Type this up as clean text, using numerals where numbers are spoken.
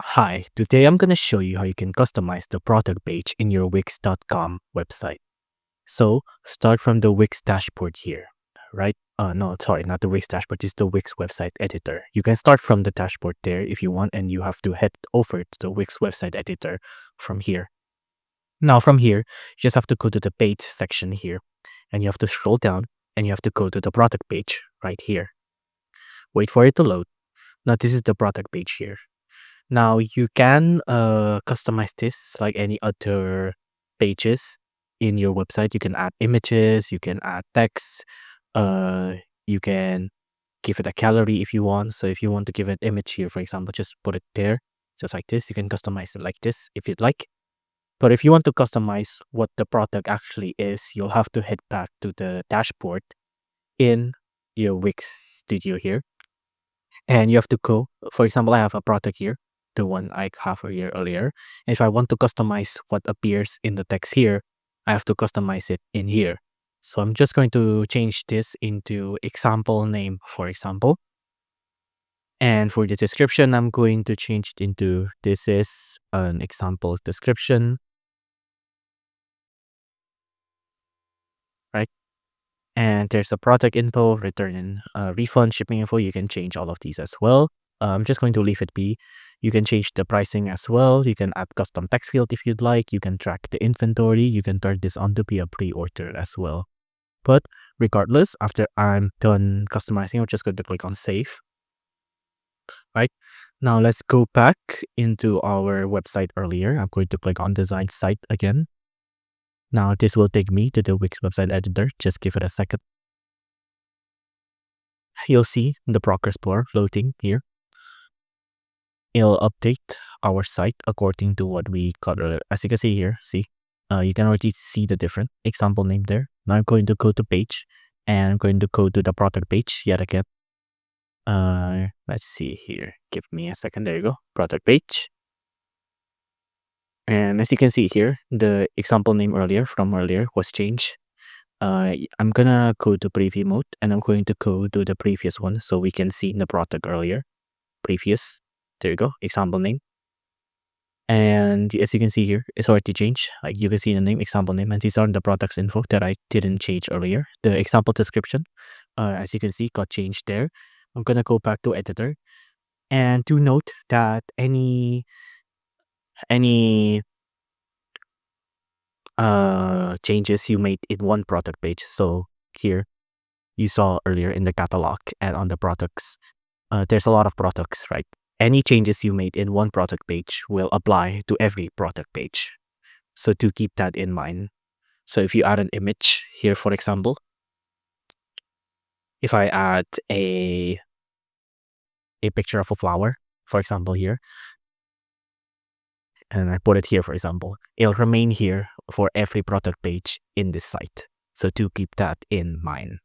Hi, today I'm going to show you how you can customize the product page in your Wix.com website. So start from the Wix dashboard here, right? No, sorry, not the Wix dashboard, it's the Wix website editor. You can start from the dashboard there if you want, and you have to head over to the Wix website editor from here. Now from here, you just have to go to the page section here, and you have to scroll down, and you have to go to the product page right here. Wait for it to load. Now this is the product page here. Now you can customize this like any other pages in your website. You can add images, you can add text, uh, you can give it a gallery if you want. So if you want to give an image here, for example, just put it there, just like this. You can customize it like this if you'd like. But if you want to customize what the product actually is, you'll have to head back to the dashboard in your Wix Studio here. And you have to go, for example, I have a product here, the one I have a year earlier. If I want to customize what appears in the text here, I have to customize it in here. So I'm just going to change this into example name, for example. And for the description, I'm going to change it into this is an example description, right? And there's a product info, return and refund, shipping info. You can change all of these as well. I'm just going to leave it be. You can change the pricing as well. You can add custom text field if you'd like. You can track the inventory. You can turn this on to be a pre-order as well. But regardless, after I'm done customizing, I'm just going to click on save. Right now, let's go back into our website earlier. I'm going to click on design site again. Now this will take me to the Wix website editor. Just give it a second. You'll see the progress bar loading here. It'll update our site according to what we got earlier. As you can see here, you can already see the different example name there. Now I'm going to go to page and I'm going to go to the product page yet again. Let's see here. Give me a second. There you go. Product page. And as you can see here, the example name from earlier was changed. I'm gonna go to preview mode and I'm going to go to the previous one so we can see the product earlier. Previous. There you go. Example name. And as you can see here, it's already changed. Like you can see the name, example name, and these are the products info that I didn't change earlier. The example description, as you can see, got changed there. I'm gonna go back to editor, and to note that any changes you made in one product page. So here you saw earlier in the catalog and on the products, there's a lot of products, right? Any changes you made in one product page will apply to every product page. So to keep that in mind. So if you add an image here, for example, if I add a picture of a flower, for example, here, and I put it here, for example, it'll remain here for every product page in this site. So to keep that in mind.